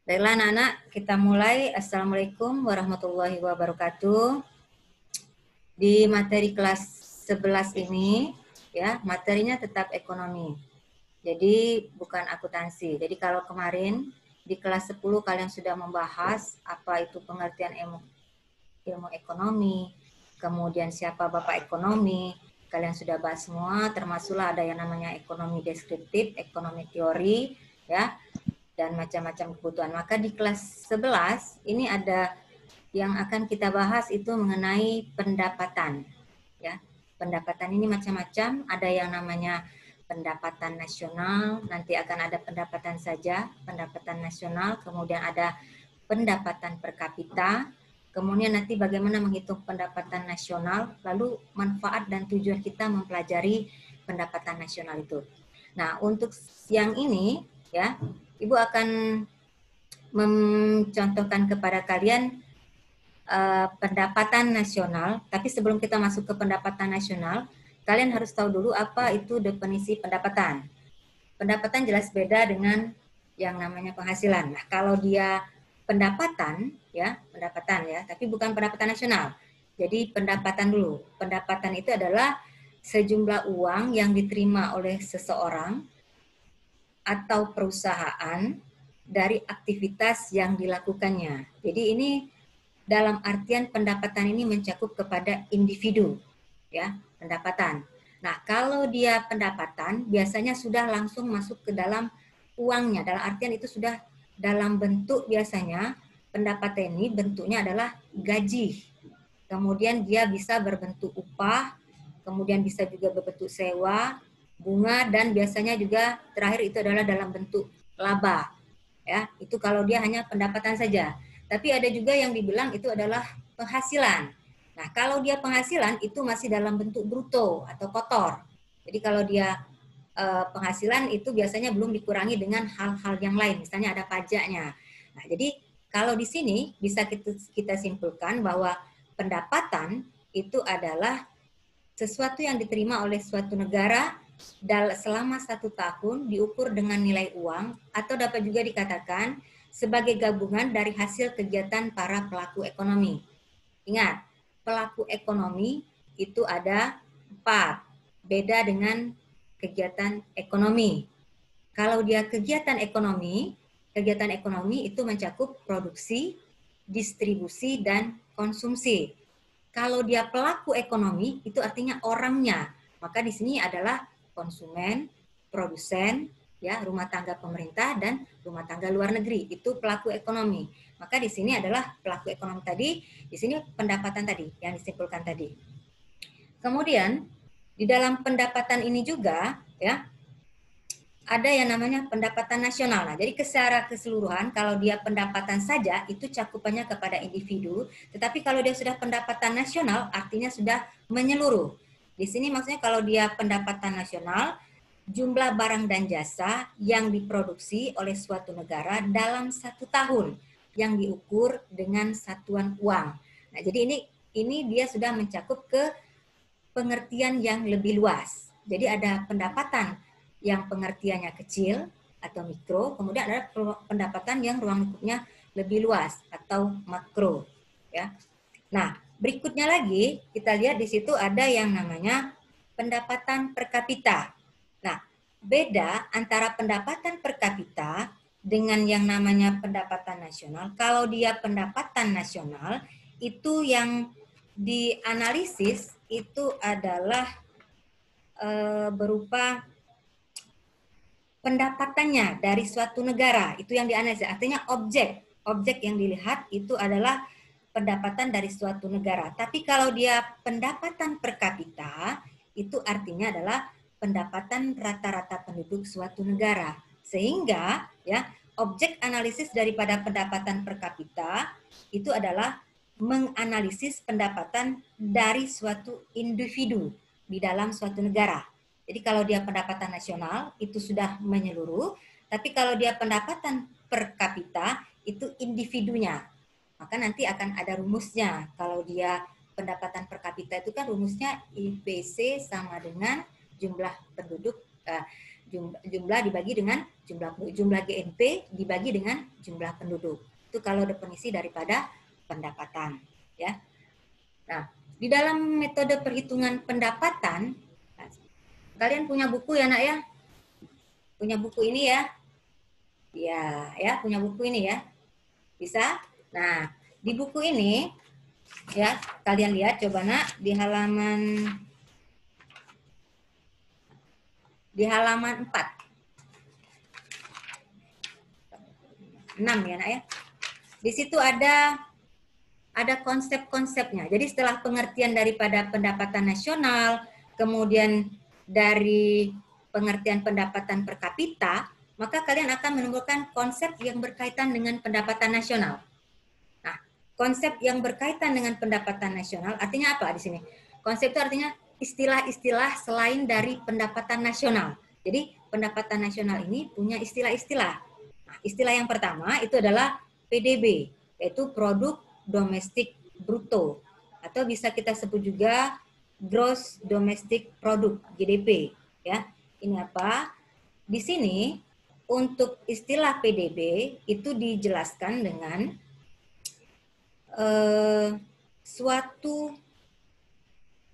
Baiklah anak-anak, kita mulai. Assalamualaikum warahmatullahi wabarakatuh. Di materi kelas 11 ini, ya, materinya tetap ekonomi. Jadi bukan akuntansi. Jadi kalau kemarin di kelas 10 kalian sudah membahas apa itu pengertian ilmu ekonomi, kemudian siapa bapak ekonomi, kalian sudah bahas semua, termasuklah ada yang namanya ekonomi deskriptif, ekonomi teori, ya, dan macam-macam kebutuhan. Maka di kelas 11 ini ada yang akan kita bahas itu mengenai pendapatan. Ya, pendapatan ini macam-macam. Ada yang namanya pendapatan nasional, nanti akan ada pendapatan saja, pendapatan nasional, kemudian ada pendapatan per kapita, kemudian nanti bagaimana menghitung pendapatan nasional, lalu manfaat dan tujuan kita mempelajari pendapatan nasional itu. Nah, untuk yang ini ya, Ibu akan mencontohkan kepada kalian pendapatan nasional, tapi sebelum kita masuk ke pendapatan nasional, kalian harus tahu dulu apa itu definisi pendapatan. Pendapatan jelas beda dengan yang namanya penghasilan. Nah, kalau dia pendapatan ya, tapi bukan pendapatan nasional. Jadi pendapatan dulu. Pendapatan itu adalah sejumlah uang yang diterima oleh seseorang atau perusahaan dari aktivitas yang dilakukannya. Jadi ini dalam artian pendapatan ini mencakup kepada individu, ya, pendapatan. Nah, kalau dia pendapatan, biasanya sudah langsung masuk ke dalam uangnya. Dalam artian itu sudah dalam bentuk biasanya pendapatan ini bentuknya adalah gaji. Kemudian dia bisa berbentuk upah, kemudian bisa juga berbentuk sewa, bunga, dan biasanya juga terakhir itu adalah dalam bentuk laba. Ya, itu kalau dia hanya pendapatan saja. Tapi ada juga yang dibilang itu adalah penghasilan. Nah, kalau dia penghasilan itu masih dalam bentuk bruto atau kotor. Jadi kalau dia penghasilan itu biasanya belum dikurangi dengan hal-hal yang lain, misalnya ada pajaknya. Nah, jadi kalau di sini bisa kita simpulkan bahwa pendapatan itu adalah sesuatu yang diterima oleh suatu negara selama 1 tahun diukur dengan nilai uang atau dapat juga dikatakan sebagai gabungan dari hasil kegiatan para pelaku ekonomi. Ingat, pelaku ekonomi itu ada 4, beda dengan kegiatan ekonomi. Kalau dia kegiatan ekonomi itu mencakup produksi, distribusi, dan konsumsi. Kalau dia pelaku ekonomi, itu artinya orangnya. Maka di sini adalah konsumen, produsen, ya, rumah tangga pemerintah dan rumah tangga luar negeri. Itu pelaku ekonomi. Maka di sini adalah pelaku ekonomi tadi, di sini pendapatan tadi yang disimpulkan tadi. Kemudian di dalam pendapatan ini juga ya ada yang namanya pendapatan nasional. Nah, jadi secara keseluruhan kalau dia pendapatan saja itu cakupannya kepada individu, tetapi kalau dia sudah pendapatan nasional artinya sudah menyeluruh. Di sini maksudnya kalau dia pendapatan nasional, jumlah barang dan jasa yang diproduksi oleh suatu negara dalam 1 tahun yang diukur dengan satuan uang. Nah, jadi ini dia sudah mencakup ke pengertian yang lebih luas. Jadi ada pendapatan yang pengertiannya kecil atau mikro, kemudian ada pendapatan yang ruang lingkupnya lebih luas atau makro. Ya. Nah, berikutnya lagi kita lihat di situ ada yang namanya pendapatan per kapita. Nah, beda antara pendapatan per kapita dengan yang namanya pendapatan nasional. Kalau dia pendapatan nasional, itu yang dianalisis itu adalah berupa pendapatannya dari suatu negara, itu yang dianalisis. Artinya objek yang dilihat itu adalah pendapatan dari suatu negara. Tapi kalau dia pendapatan per kapita, itu artinya adalah pendapatan rata-rata penduduk suatu negara. Sehingga ya objek analisis daripada pendapatan per kapita itu adalah menganalisis pendapatan dari suatu individu di dalam suatu negara. Jadi kalau dia pendapatan nasional itu sudah menyeluruh, tapi kalau dia pendapatan per kapita itu individunya. Maka nanti akan ada rumusnya. Kalau dia pendapatan per kapita itu kan rumusnya IPC sama dengan jumlah penduduk jumlah dibagi dengan jumlah GNP dibagi dengan jumlah penduduk. Itu kalau definisi daripada pendapatan, ya. Nah, di dalam metode perhitungan pendapatan, kalian punya buku ya, Nak ya? Punya buku ini ya? Ya, punya buku ini ya. Bisa? Nah, di buku ini ya, kalian lihat coba Nak di halaman 4. 6 ya Nak ya. Di situ ada konsep-konsepnya. Jadi setelah pengertian daripada pendapatan nasional, kemudian dari pengertian pendapatan per kapita, maka kalian akan menemukan konsep yang berkaitan dengan pendapatan nasional. Nah, konsep yang berkaitan dengan pendapatan nasional artinya apa di sini? Konsep itu artinya istilah-istilah selain dari pendapatan nasional. Jadi pendapatan nasional ini punya istilah-istilah. Nah, istilah yang pertama itu adalah PDB, yaitu produk domestik bruto, atau bisa kita sebut juga gross domestic product (GDP). Ya, ini apa? Di sini untuk istilah PDB itu dijelaskan dengan suatu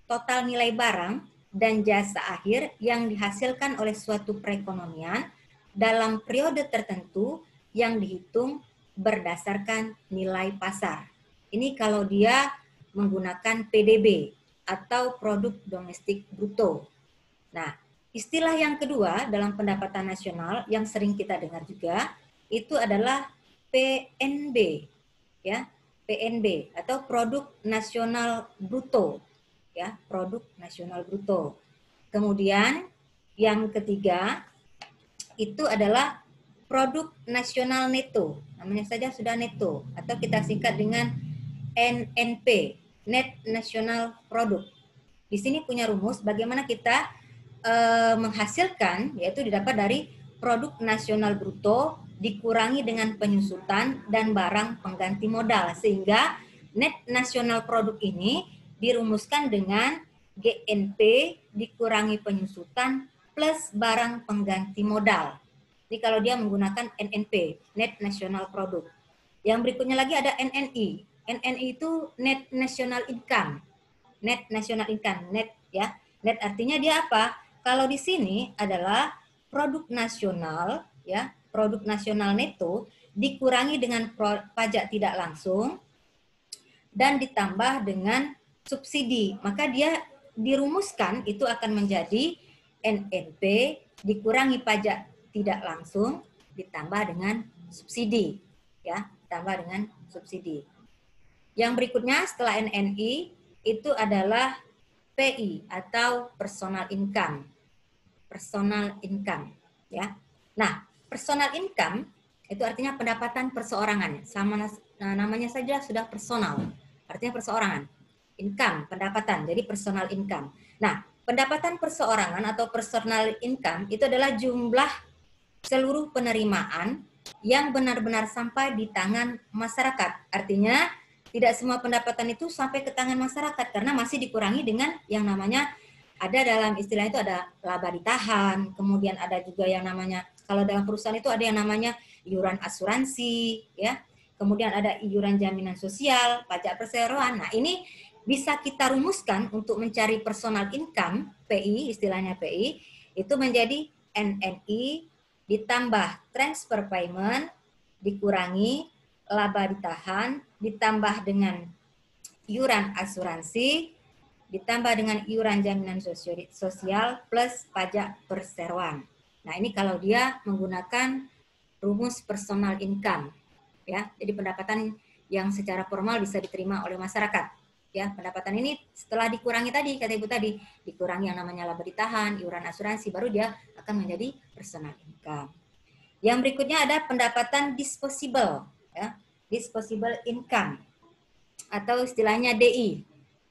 total nilai barang dan jasa akhir yang dihasilkan oleh suatu perekonomian dalam periode tertentu yang dihitung berdasarkan nilai pasar. Ini kalau dia menggunakan PDB atau produk domestik bruto. Nah, istilah yang kedua dalam pendapatan nasional yang sering kita dengar juga itu adalah PNB, ya, PNB atau produk nasional bruto, ya, produk nasional bruto. Kemudian yang ketiga itu adalah produk nasional neto, namanya saja sudah neto, atau kita singkat dengan NNP, Net National Product. Di sini punya rumus bagaimana kita menghasilkan, yaitu didapat dari produk nasional bruto dikurangi dengan penyusutan dan barang pengganti modal, sehingga Net National Product ini dirumuskan dengan GNP dikurangi penyusutan plus barang pengganti modal. Jadi kalau dia menggunakan NNP, Net National Product. Yang berikutnya lagi ada NNI. NNI itu Net National Income. Net National Income, net ya. Net artinya dia apa? Kalau di sini adalah produk nasional, ya, produk nasional neto dikurangi dengan pajak tidak langsung dan ditambah dengan subsidi. Maka dia dirumuskan itu akan menjadi NNP dikurangi pajak tidak langsung ditambah dengan subsidi, ya, ditambah dengan subsidi. Yang berikutnya setelah NNI itu adalah PI atau personal income. Personal income, ya. Nah, personal income itu artinya pendapatan perseorangan. Sama namanya saja sudah personal. Artinya perseorangan. Income, pendapatan. Jadi personal income. Nah, pendapatan perseorangan atau personal income itu adalah jumlah seluruh penerimaan yang benar-benar sampai di tangan masyarakat. Artinya tidak semua pendapatan itu sampai ke tangan masyarakat karena masih dikurangi dengan yang namanya, ada dalam istilah itu ada laba ditahan, kemudian ada juga yang namanya, kalau dalam perusahaan itu ada yang namanya iuran asuransi, ya, kemudian ada iuran jaminan sosial, pajak perseroan. Nah, ini bisa kita rumuskan untuk mencari personal income, PI, istilahnya PI, itu menjadi NNI ditambah transfer payment dikurangi laba ditahan ditambah dengan iuran asuransi ditambah dengan iuran jaminan sosial plus pajak perseroan. Nah, ini kalau dia menggunakan rumus personal income, ya. Jadi pendapatan yang secara formal bisa diterima oleh masyarakat. Ya, pendapatan ini setelah dikurangi tadi, kata Ibu tadi, dikurangi yang namanya laba ditahan, iuran asuransi, baru dia akan menjadi personal income. Yang berikutnya ada pendapatan disposable, ya, disposable income atau istilahnya DI.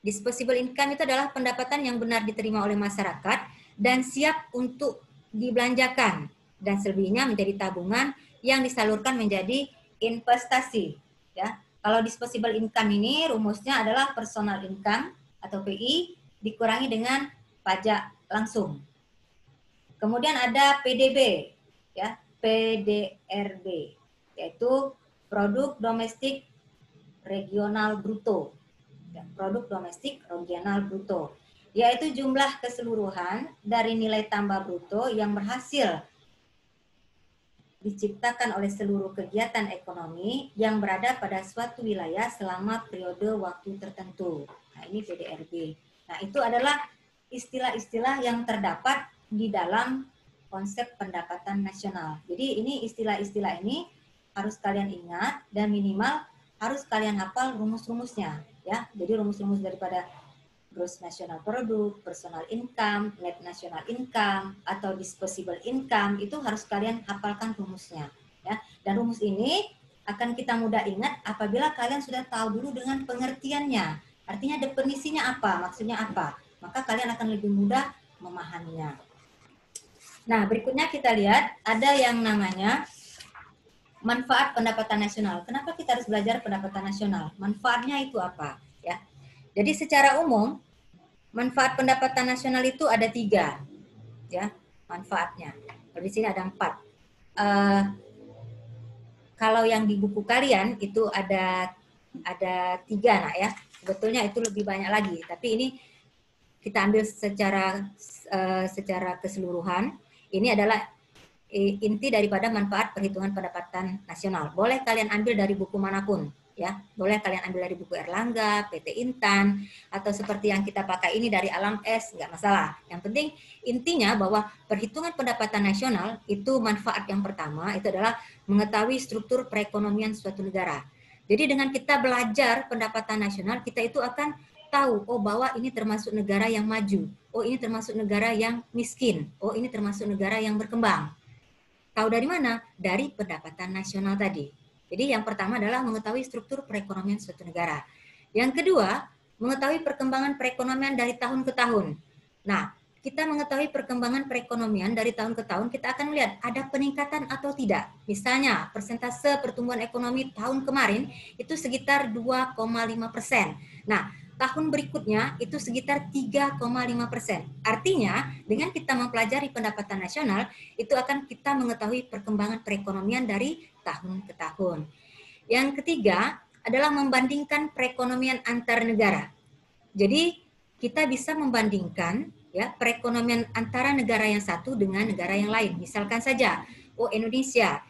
Disposable income itu adalah pendapatan yang benar diterima oleh masyarakat dan siap untuk dibelanjakan dan selebihnya menjadi tabungan yang disalurkan menjadi investasi, ya. Kalau disposable income ini rumusnya adalah personal income atau PI dikurangi dengan pajak langsung. Kemudian ada PDB, ya, PDRB, yaitu produk domestik regional bruto. Ya, produk domestik regional bruto, yaitu jumlah keseluruhan dari nilai tambah bruto yang berhasil diciptakan oleh seluruh kegiatan ekonomi yang berada pada suatu wilayah selama periode waktu tertentu. Nah, ini PDRB. Nah, itu adalah istilah-istilah yang terdapat di dalam konsep pendapatan nasional. Jadi ini istilah-istilah ini harus kalian ingat dan minimal harus kalian hafal rumus-rumusnya, ya. Jadi rumus-rumus daripada gross national product, personal income, net national income, atau disposable income, itu harus kalian hafalkan rumusnya. Ya. Dan rumus ini akan kita mudah ingat apabila kalian sudah tahu dulu dengan pengertiannya. Artinya definisinya apa, maksudnya apa. Maka kalian akan lebih mudah memahaminya. Nah, berikutnya kita lihat ada yang namanya manfaat pendapatan nasional. Kenapa kita harus belajar pendapatan nasional? Manfaatnya itu apa? Ya. Jadi secara umum, manfaat pendapatan nasional itu ada 3, ya, manfaatnya. Kalau di sini ada 4. Kalau yang di buku kalian itu ada 3, nak ya. Sebetulnya itu lebih banyak lagi, tapi ini kita ambil secara keseluruhan. Ini adalah inti daripada manfaat perhitungan pendapatan nasional. Boleh kalian ambil dari buku manapun, ya. Boleh kalian ambil dari buku Erlangga, PT Intan, atau seperti yang kita pakai ini dari Alam S, nggak masalah. Yang penting intinya bahwa perhitungan pendapatan nasional itu manfaat yang pertama itu adalah mengetahui struktur perekonomian suatu negara. Jadi dengan kita belajar pendapatan nasional, kita itu akan tahu, oh bahwa ini termasuk negara yang maju, oh ini termasuk negara yang miskin, oh ini termasuk negara yang berkembang. Tahu dari mana? Dari pendapatan nasional tadi. Jadi yang pertama adalah mengetahui struktur perekonomian suatu negara. Yang kedua, mengetahui perkembangan perekonomian dari tahun ke tahun. Nah, kita mengetahui perkembangan perekonomian dari tahun ke tahun, kita akan melihat ada peningkatan atau tidak. Misalnya, persentase pertumbuhan ekonomi tahun kemarin itu sekitar 2,5%. Nah, tahun berikutnya itu sekitar 3,5%. Artinya, dengan kita mempelajari pendapatan nasional, itu akan kita mengetahui perkembangan perekonomian dari tahun ke tahun. Yang ketiga adalah membandingkan perekonomian antar negara. Jadi, kita bisa membandingkan ya perekonomian antara negara yang satu dengan negara yang lain. Misalkan saja, Indonesia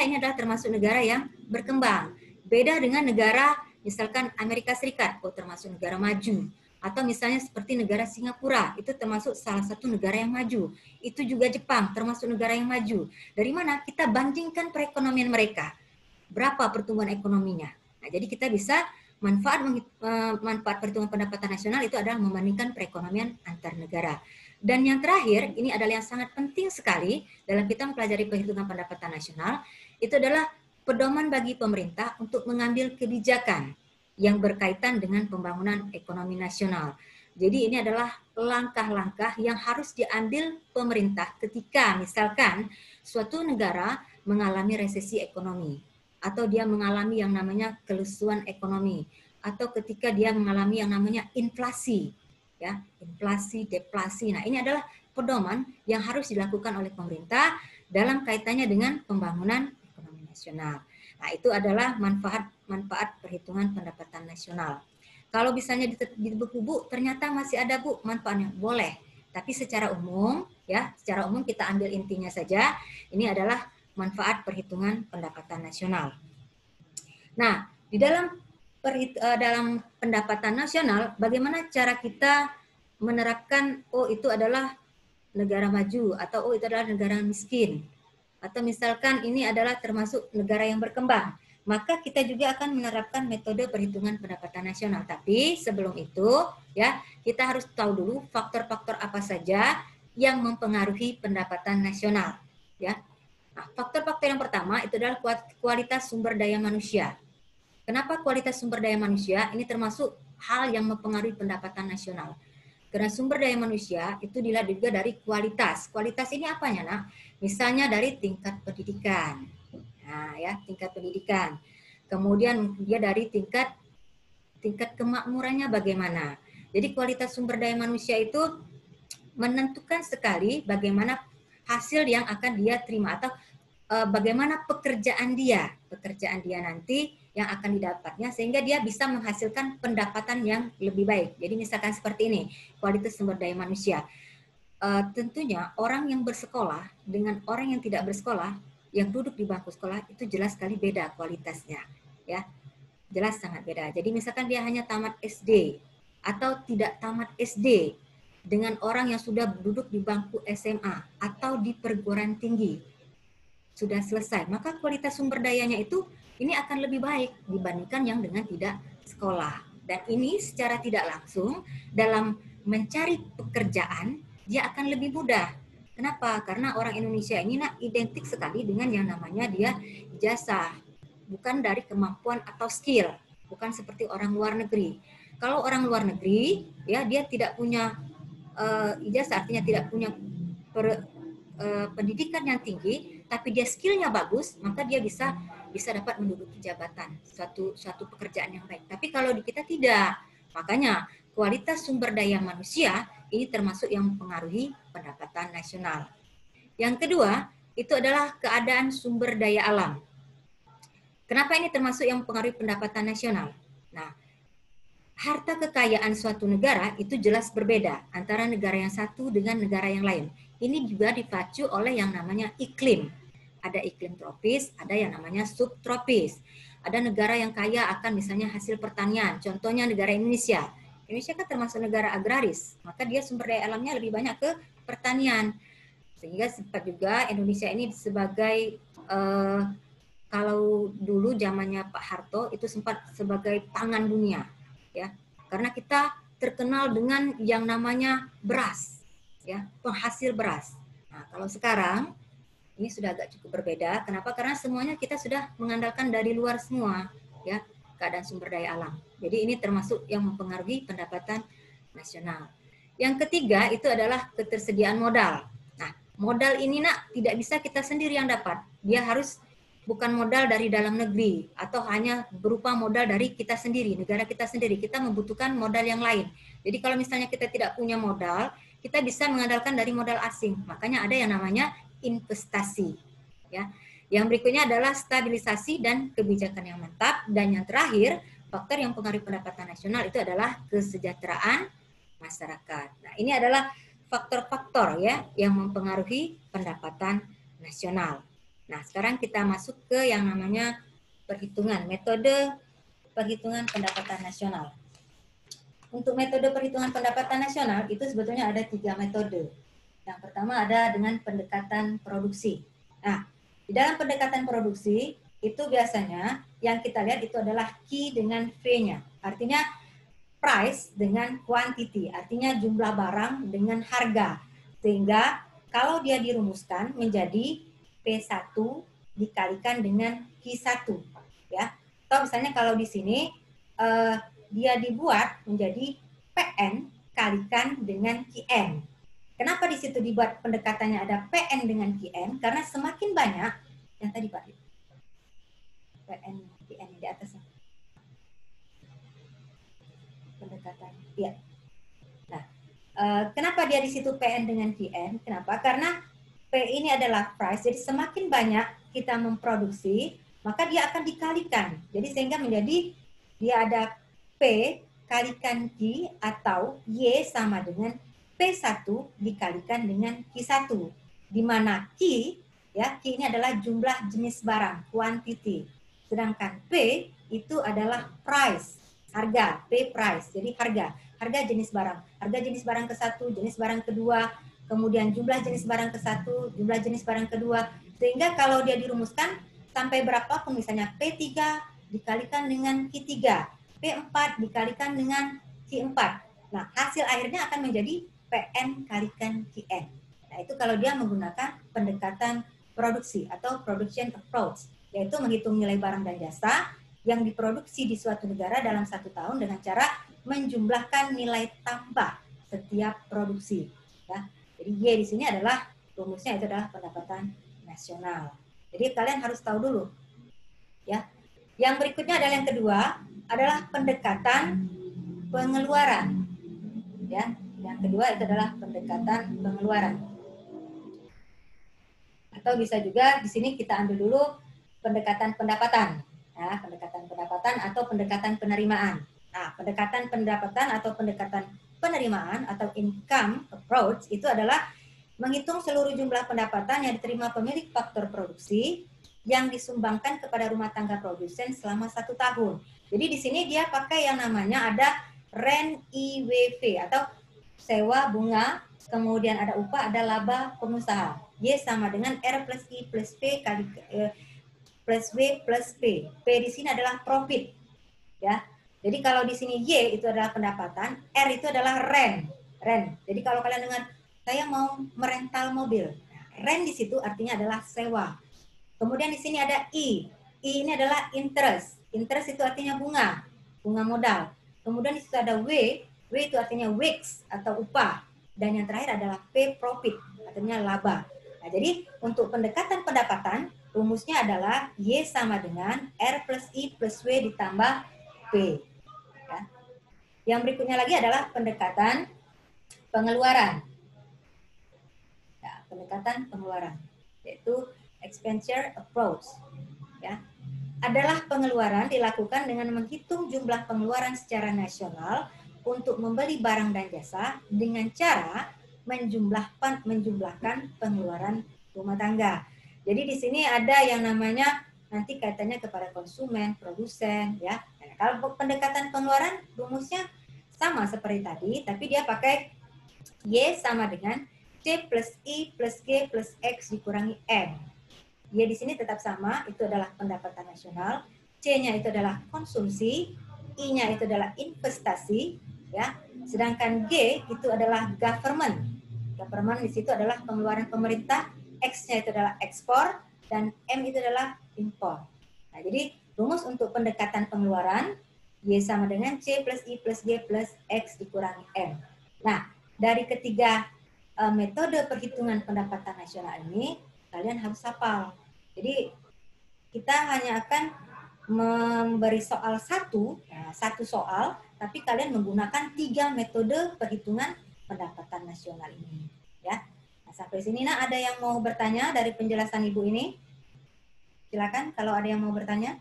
ini adalah termasuk negara yang berkembang. Beda dengan negara misalkan Amerika Serikat, termasuk negara maju. Atau misalnya seperti negara Singapura, itu termasuk salah satu negara yang maju. Itu juga Jepang, termasuk negara yang maju. Dari mana? Kita bandingkan perekonomian mereka. Berapa pertumbuhan ekonominya. Nah, jadi kita bisa manfaat perhitungan pendapatan nasional itu adalah membandingkan perekonomian antar negara. Dan yang terakhir, ini adalah yang sangat penting sekali dalam kita mempelajari perhitungan pendapatan nasional, itu adalah pedoman bagi pemerintah untuk mengambil kebijakan yang berkaitan dengan pembangunan ekonomi nasional. Jadi ini adalah langkah-langkah yang harus diambil pemerintah ketika misalkan suatu negara mengalami resesi ekonomi, atau dia mengalami yang namanya kelusuan ekonomi, atau ketika dia mengalami yang namanya inflasi, ya, inflasi, deflasi. Nah, ini adalah pedoman yang harus dilakukan oleh pemerintah dalam kaitannya dengan pembangunan ekonomi nasional. Nah, itu adalah manfaat perhitungan pendapatan nasional. Kalau misalnya di buku ternyata masih ada Bu manfaatnya, boleh. Tapi secara umum, ya, secara umum kita ambil intinya saja. Ini adalah manfaat perhitungan pendapatan nasional. Nah, di dalam pendapatan nasional, bagaimana cara kita menerapkan, itu adalah negara maju, atau itu adalah negara miskin, atau misalkan ini adalah termasuk negara yang berkembang, maka kita juga akan menerapkan metode perhitungan pendapatan nasional. Tapi sebelum itu, ya, kita harus tahu dulu faktor-faktor apa saja yang mempengaruhi pendapatan nasional, ya. Nah, faktor-faktor yang pertama itu adalah kualitas sumber daya manusia. Kenapa kualitas sumber daya manusia? Ini termasuk hal yang mempengaruhi pendapatan nasional. Karena sumber daya manusia itu dilihat juga dari kualitas. Kualitas ini apanya, Nak? Misalnya dari tingkat pendidikan. Nah, ya, tingkat pendidikan. Kemudian dia dari tingkat kemakmurannya bagaimana. Jadi kualitas sumber daya manusia itu menentukan sekali bagaimana hasil yang akan dia terima atau bagaimana pekerjaan dia nanti yang akan didapatnya sehingga dia bisa menghasilkan pendapatan yang lebih baik. Jadi misalkan seperti ini, kualitas sumber daya manusia. Tentunya orang yang bersekolah dengan orang yang tidak bersekolah, yang duduk di bangku sekolah itu jelas sekali beda kualitasnya, ya. Jelas sangat beda. Jadi misalkan dia hanya tamat SD atau tidak tamat SD dengan orang yang sudah duduk di bangku SMA atau di perguruan tinggi sudah selesai, maka kualitas sumber dayanya itu ini akan lebih baik dibandingkan yang dengan tidak sekolah. Dan ini secara tidak langsung dalam mencari pekerjaan dia akan lebih mudah. Kenapa? Karena orang Indonesia ini identik sekali dengan yang namanya dia ijazah, bukan dari kemampuan atau skill, bukan seperti orang luar negeri. Kalau orang luar negeri, ya dia tidak punya ijazah, artinya tidak punya pendidikan yang tinggi, tapi dia skillnya bagus, maka dia bisa dapat menduduki jabatan, suatu pekerjaan yang baik. Tapi kalau di kita tidak, makanya kualitas sumber daya manusia ini termasuk yang mempengaruhi pendapatan nasional. Yang kedua, itu adalah keadaan sumber daya alam. Kenapa ini termasuk yang mempengaruhi pendapatan nasional? Nah, harta kekayaan suatu negara itu jelas berbeda antara negara yang satu dengan negara yang lain. Ini juga dipacu oleh yang namanya iklim. Ada iklim tropis, ada yang namanya subtropis. Ada negara yang kaya akan misalnya hasil pertanian, contohnya negara Indonesia. Indonesia kan termasuk negara agraris, maka dia sumber daya alamnya lebih banyak ke pertanian. Sehingga sempat juga Indonesia ini sebagai kalau dulu zamannya Pak Harto itu sempat sebagai pangan dunia, ya, karena kita terkenal dengan yang namanya beras, ya, penghasil beras. Nah, kalau sekarang ini sudah agak cukup berbeda. Kenapa? Karena semuanya kita sudah mengandalkan dari luar semua, ya, keadaan sumber daya alam. Jadi ini termasuk yang mempengaruhi pendapatan nasional. Yang ketiga itu adalah ketersediaan modal. Nah, modal ini tidak bisa kita sendiri yang dapat. Dia harus bukan modal dari dalam negeri atau hanya berupa modal dari kita sendiri, negara kita sendiri. Kita membutuhkan modal yang lain. Jadi kalau misalnya kita tidak punya modal, kita bisa mengandalkan dari modal asing. Makanya ada yang namanya investasi. Ya. Yang berikutnya adalah stabilisasi dan kebijakan yang mantap. Dan yang terakhir, faktor yang mempengaruhi pendapatan nasional itu adalah kesejahteraan masyarakat. Nah, ini adalah faktor-faktor ya yang mempengaruhi pendapatan nasional. Nah, sekarang kita masuk ke yang namanya perhitungan, metode perhitungan pendapatan nasional. Untuk metode perhitungan pendapatan nasional itu sebetulnya ada 3 metode. Yang pertama ada dengan pendekatan produksi. Nah, di dalam pendekatan produksi itu biasanya yang kita lihat itu adalah Q dengan V-nya. Artinya price dengan quantity, artinya jumlah barang dengan harga. Sehingga kalau dia dirumuskan menjadi P1 dikalikan dengan Q1, ya. Atau misalnya kalau di sini dia dibuat menjadi PN kalikan dengan QN. Kenapa di situ dibuat pendekatannya ada PN dengan QN? Karena semakin banyak yang tadi Pak PN QN di atasnya. Pendekatan, ya. Nah, kenapa dia di situ PN dengan QN? Kenapa? Karena P ini adalah price, jadi semakin banyak kita memproduksi, maka dia akan dikalikan. Jadi sehingga menjadi dia ada P kalikan Q atau Y sama dengan P1 dikalikan dengan Q1. Di mana Q, ya, Q ini adalah jumlah jenis barang, quantity. Sedangkan P itu adalah price, harga, P price, jadi harga jenis barang. Harga jenis barang ke-1, jenis barang kedua, kemudian jumlah jenis barang ke-1, jumlah jenis barang kedua, sehingga kalau dia dirumuskan sampai berapa pun misalnya P3 dikalikan dengan Q3, P4 dikalikan dengan Q4. Nah, hasil akhirnya akan menjadi PN kalikan QN. Nah, itu kalau dia menggunakan pendekatan produksi atau production approach, yaitu menghitung nilai barang dan jasa yang diproduksi di suatu negara dalam 1 tahun dengan cara menjumlahkan nilai tambah setiap produksi. Ya. Jadi Y di sini adalah rumusnya itu adalah pendapatan nasional. Jadi kalian harus tahu dulu. Ya. Yang berikutnya adalah yang kedua adalah pendekatan pengeluaran. Ya. Yang kedua itu adalah pendekatan pengeluaran. Atau bisa juga di sini kita ambil dulu pendekatan pendapatan. Ya, pendekatan pendapatan atau pendekatan penerimaan. Nah, pendekatan pendapatan atau pendekatan penerimaan atau income approach itu adalah menghitung seluruh jumlah pendapatan yang diterima pemilik faktor produksi yang disumbangkan kepada rumah tangga produsen selama 1 tahun. Jadi di sini dia pakai yang namanya ada rent IWV atau sewa bunga, kemudian ada upah, ada laba pengusaha. Y sama dengan R plus I plus P kali plus W plus P. P di sini adalah profit. Ya. Jadi kalau di sini Y itu adalah pendapatan, R itu adalah rent. Rent. Jadi kalau kalian dengar saya mau merental mobil. Rent di situ artinya adalah sewa. Kemudian di sini ada I. I ini adalah interest. Interest itu artinya bunga, bunga modal. Kemudian di situ ada W. W itu artinya wage atau upah. Dan yang terakhir adalah P profit, artinya laba. Nah, jadi untuk pendekatan pendapatan, rumusnya adalah Y sama dengan R plus I plus W ditambah P. Ya. Yang berikutnya lagi adalah pendekatan pengeluaran. Ya, pendekatan pengeluaran, yaitu expenditure approach. Ya, adalah pengeluaran dilakukan dengan menghitung jumlah pengeluaran secara nasional untuk membeli barang dan jasa dengan cara menjumlahkan pengeluaran rumah tangga. Jadi di sini ada yang namanya nanti kaitannya kepada konsumen, produsen, ya. Nah, kalau pendekatan pengeluaran rumusnya sama seperti tadi, tapi dia pakai Y sama dengan C plus I plus G plus X dikurangi M. Y di sini tetap sama, itu adalah pendapatan nasional. C-nya itu adalah konsumsi, I-nya itu adalah investasi, ya. Sedangkan G itu adalah government. Government di situ adalah pengeluaran pemerintah, X-nya itu adalah ekspor, dan M itu adalah impor. Nah, jadi rumus untuk pendekatan pengeluaran Y sama dengan C plus I plus G plus X dikurangi M. Nah, dari ketiga metode perhitungan pendapatan nasional ini, kalian harus hafal. Jadi kita hanya akan memberi soal satu soal, tapi kalian menggunakan 3 metode perhitungan pendapatan nasional ini. Ya, nah, sampai sini nah ada yang mau bertanya dari penjelasan Ibu ini? Silakan kalau ada yang mau bertanya.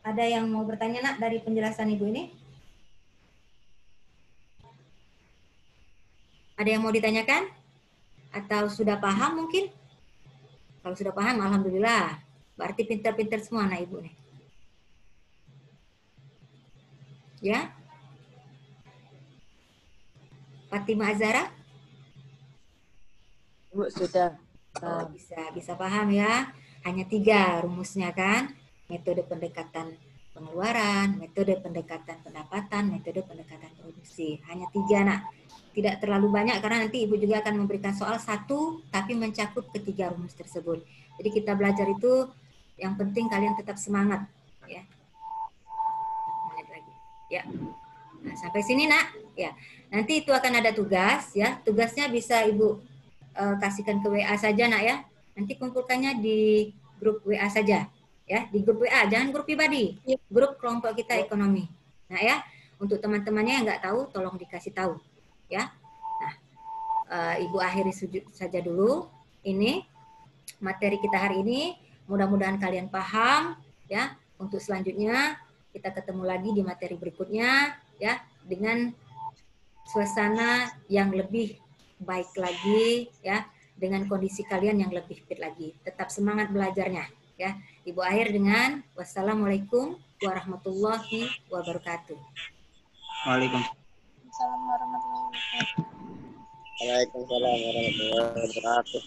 Ada yang mau bertanya nak dari penjelasan Ibu ini? Ada yang mau ditanyakan? Atau sudah paham mungkin? Kalau sudah paham, alhamdulillah. Berarti pintar-pintar semua anak Ibu nih. Ya? Fatima Azhara? Bu, sudah. Oh, bisa paham ya. Hanya 3 rumusnya kan. Metode pendekatan pengeluaran, metode pendekatan pendapatan, metode pendekatan produksi. Hanya 3 nak. Tidak terlalu banyak karena nanti Ibu juga akan memberikan soal 1 tapi mencakup ketiga rumus tersebut. Jadi kita belajar itu yang penting kalian tetap semangat ya. Ya. Nah, sampai sini nak. Ya. Nanti itu akan ada tugas ya. Tugasnya bisa Ibu kasihkan ke WA saja nak ya. Nanti kumpulkannya di grup WA saja ya, di grup WA, jangan grup pribadi. Grup kelompok kita ekonomi. Nah ya, untuk teman-temannya yang nggak tahu tolong dikasih tahu ya. Nah, Ibu akhiri saja dulu ini materi kita hari ini. Mudah-mudahan kalian paham ya. Untuk selanjutnya kita ketemu lagi di materi berikutnya ya, dengan suasana yang lebih baik lagi ya, dengan kondisi kalian yang lebih fit lagi. Tetap semangat belajarnya ya. Ibu akhir dengan wassalamualaikum warahmatullahi wabarakatuh. Waalaikumsalam warahmatullahi wabarakatuh.